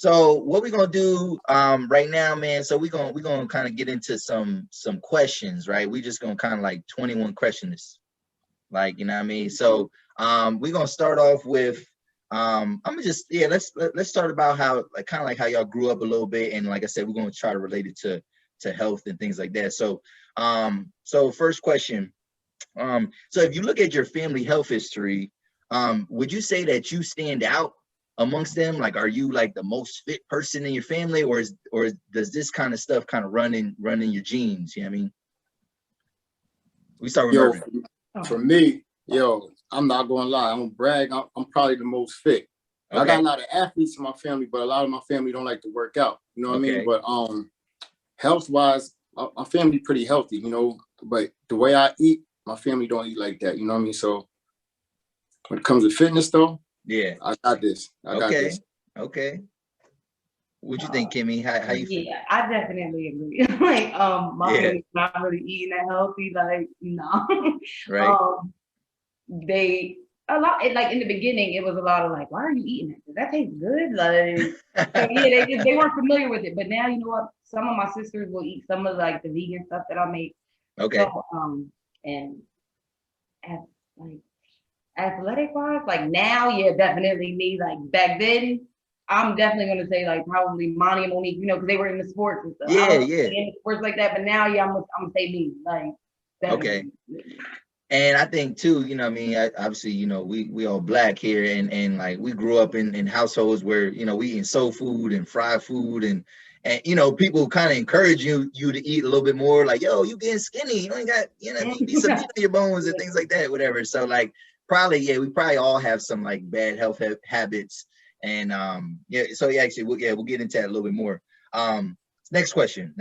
So what we're gonna do right now, man. So we're gonna kind of get into some questions, right? We just gonna kind of like 21 questions, like you know what I mean. So we're gonna start off with I'm gonna just let's start about how like kind of like how y'all grew up a little bit, and like I said, we're gonna try to relate it to health and things like that. So so first question, so if you look at your family health history, would you say that you stand out amongst them? Like, are you like the most fit person in your family, or does this kind of stuff kind of run in your genes? You know what I mean? We start with Yo, Mervin. for me, I'm not gonna lie. I'm gonna brag. I'm probably the most fit. Okay. I got a lot of athletes in my family, but a lot of my family don't like to work out. You know what I mean? But health wise, my family pretty healthy. You know, but the way I eat, my family don't eat like that. You know what I mean? So when it comes to fitness, though, yeah, I got this. I got this. Okay. What you think, Kimmy? How you feel? Yeah, I definitely agree. Like, my family's not really eating that healthy. Like, no. Right. They a lot like in the beginning, it was a lot of like, why are you eating that? Does that taste good? Like, so yeah, they weren't familiar with it. But now, you know what? Some of my sisters will eat some of like the vegan stuff that I make. Okay. So, and like athletic wise, like now, yeah, definitely me. Like back then, I'm definitely gonna say like probably Monty and Monique, you know, because they were in the sports and stuff. Yeah, in the sports like that. But now, yeah, I'm gonna say me. Like, definitely. Okay. And I think too, you know, I mean, obviously, you know, we all Black here, and like we grew up in households where, you know, we eating soul food and fried food, and you know, people kind of encourage you to eat a little bit more, like, yo, you getting skinny, you ain't got, you know, you need some meat on your bones and things like that, whatever. So like probably, we probably all have some like bad health habits, and so actually we'll get into that a little bit more. Next question.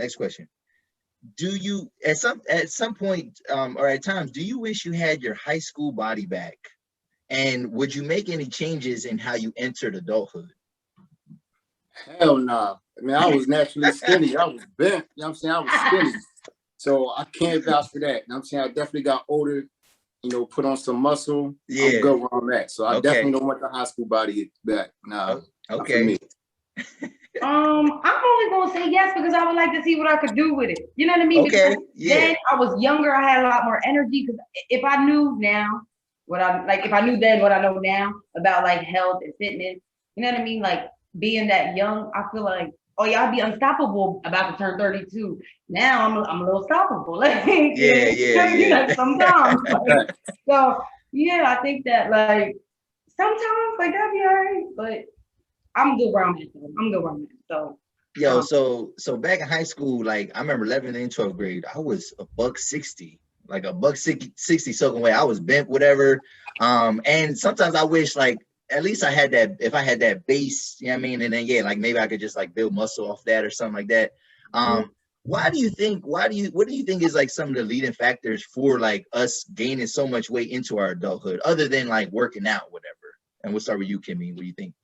Do you at some point or at times do you wish you had your high school body back, and would you make any changes in how you entered adulthood? Hell nah. I mean, I was naturally skinny. I was bent. You know what I'm saying? I was skinny. So I can't vouch for that. You know what I'm saying? I definitely got older, you know, put on some muscle. Yeah. I'm good where I'm at. So I definitely don't want the high school body back. Nah. Okay. For me. I'm only gonna say yes because I would like to see what I could do with it. You know what I mean? Okay. Because then I was younger, I had a lot more energy. Because if I knew now if I knew then what I know now about like health and fitness, you know what I mean? Like being that young, I feel like, oh yeah, I'd be unstoppable about to turn 32. Now I'm a little stoppable. Like, yeah. Sometimes. Like, so yeah, I think that like sometimes like that'd be all right, but I'm good where I'm at. So yo, so back in high school, like I remember 11th and 12th grade, I was $160, like $160 soaking wet. I was bent, whatever. And sometimes I wish like at least I had that, if I had that base, you know what I mean? And then like maybe I could just like build muscle off that or something like that. What do you think is like some of the leading factors for like us gaining so much weight into our adulthood, other than like working out, whatever? And we'll start with you, Kimmy. What do you think?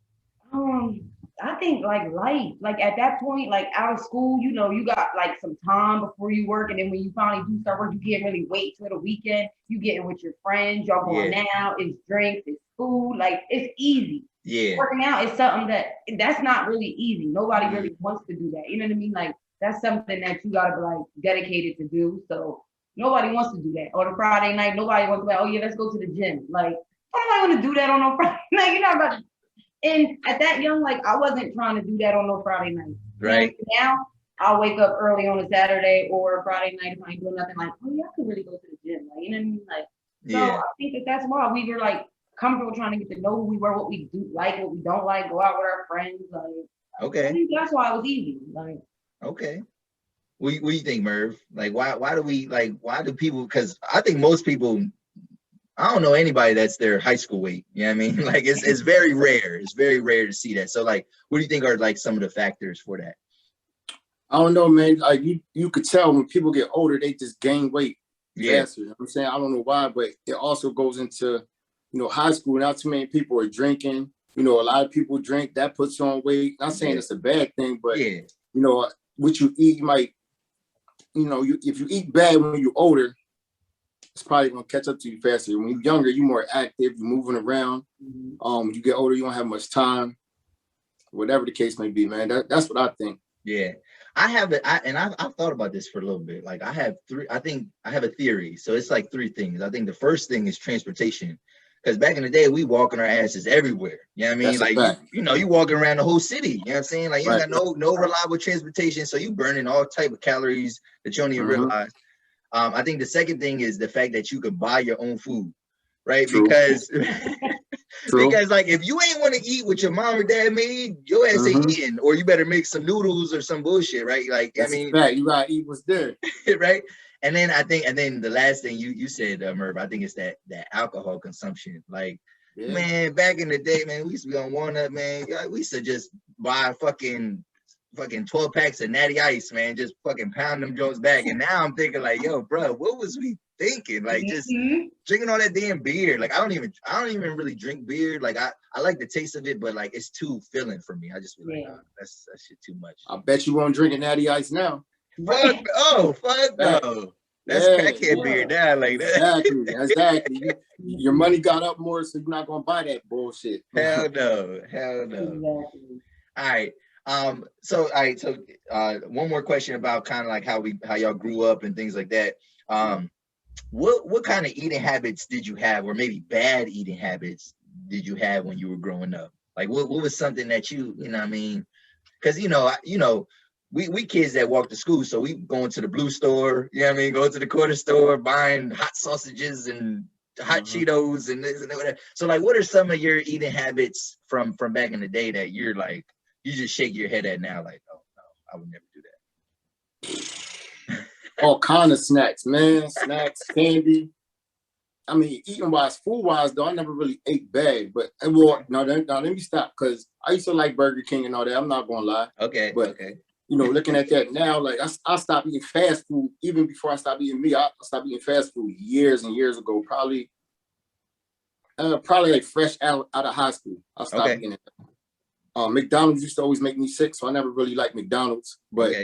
I think like life, like at that point, like out of school, you know, you got like some time before you work, and then when you finally do start work, you can't really wait till the weekend. You get it with your friends, y'all going out, it's drinks, it's food, like it's easy. Yeah. Working out is something that's not really easy. Nobody really wants to do that. You know what I mean? Like that's something that you gotta be like dedicated to do. So nobody wants to do that. Or the Friday night, nobody wants to be like, oh yeah, let's go to the gym. Like, I don't want to do that on no Friday night. You're not about to. And at that young, like I wasn't trying to do that on no Friday night. Right. And now I'll wake up early on a Saturday or a Friday night if I ain't doing nothing. Like, oh yeah, I could really go to the gym. Like, you know what I mean? Like, so I think that's why we were like comfortable trying to get to know who we were, what we do like, what we don't like, go out with our friends. Like, okay. I think that's why it was easy. Like, okay. What do you think, Merv? Like, why do people? Because I think most people, I don't know anybody that's their high school weight. You know what I mean? Like it's very rare. It's very rare to see that. So like, what do you think are like some of the factors for that? I don't know, man. Like you could tell when people get older, they just gain weight faster. You know what I'm saying? I don't know why, but it also goes into, you know, high school. Not too many people are drinking. You know, a lot of people drink, that puts on weight. Not saying it's a bad thing, but you know, what you eat might, you know, if you eat bad when you're older, it's probably gonna catch up to you faster. When you're younger, you're more active, you're moving around. You get older, you don't have much time. whatever the case may be, man. That's what I think. Yeah, I've thought about this for a little bit. Like I have a theory. So it's like three things. I think the first thing is transportation. Because back in the day, we walking our asses everywhere. You know what I mean? That's a Like fact. you walking around the whole city. You know what I'm saying? Like you Right. ain't got no reliable transportation. So you burning all type of calories that you don't even realize. I think the second thing is the fact that you can buy your own food, right? True. Because True. because like if you ain't want to eat what your mom or dad made, your ass ain't eating, or you better make some noodles or some bullshit, right? Like That's I mean, a fact. You gotta eat what's there, right? And then the last thing you said, Merv, I think it's that alcohol consumption. Like, man, back in the day, man, we used to be on Walnut, man. We used to just buy fucking 12 packs of Natty Ice, man, just fucking pound them joints back. And now I'm thinking like, yo, bro, what was we thinking? Like just drinking all that damn beer. Like I don't even really drink beer. Like I like the taste of it, but like it's too filling for me. I just feel like that's shit too much. I bet you won't drink a Natty Ice now. Fuck no. That's crackhead beer now, like that. Exactly. Your money got up more, so you're not gonna buy that bullshit. Hell no. Exactly. All right. So one more question about kind of like how y'all grew up and things like that. What kind of eating habits did you have, or maybe bad eating habits did you have when you were growing up? Like what was something that you know what I mean? Because we kids that walk to school, so we going to the blue store, you know what I mean, going to the corner store, buying hot sausages and hot Cheetos and this and that. So like what are some of your eating habits from back in the day that you're like you just shake your head at now, like, oh no, I would never do that? All kind of snacks, man. Snacks, candy. I mean, eating wise, food wise, though, I never really ate bad. But now let me stop, because I used to like Burger King and all that. I'm not gonna lie. Okay. Looking at that now, like I stopped eating fast food even before I stopped eating meat. I stopped eating fast food years and years ago. Probably like fresh out of high school. I stopped eating it. McDonald's used to always make me sick, so I never really liked McDonald's. But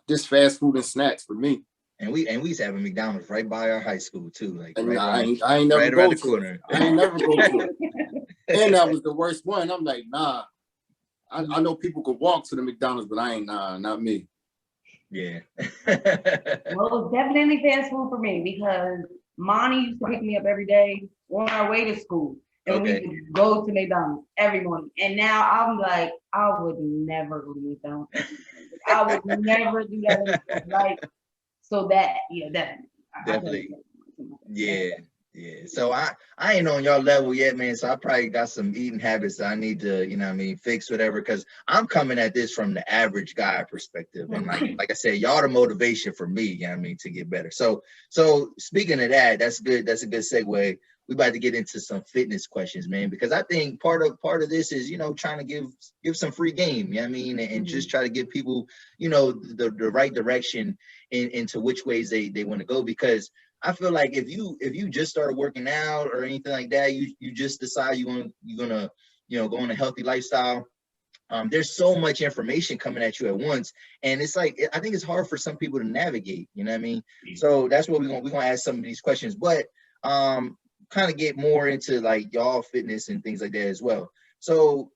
just fast food and snacks for me. And we used to have a McDonald's right by our high school too. Like and I ain't never right go around the to corner. I ain't never go to it. And that was the worst one. I'm like, nah. I know people could walk to the McDonald's, but I ain't, not me. Yeah. Well, it was definitely fast food for me, because Monty used to pick me up every day on our way to school. And we would go to McDonald's every morning. And now I'm like, I would never go to McDonald's. I would never do that. Like, so that, definitely. Yeah. So I ain't on y'all level yet, man. So I probably got some eating habits that I need to, fix, whatever. Because I'm coming at this from the average guy perspective, and like I said, y'all the motivation for me, to get better. So speaking of that, that's good. That's a good segue. We about to get into some fitness questions, man, because I think part of this is, trying to give some free game, and just try to give people, the right direction into which ways they want to go. Because I feel like if you just started working out or anything like that, you just decide you're gonna go on a healthy lifestyle. There's so much information coming at you at once, and it's like I think it's hard for some people to navigate. You know what I mean? So that's what we're gonna ask some of these questions, but kind of get more into like y'all fitness and things like that as well. So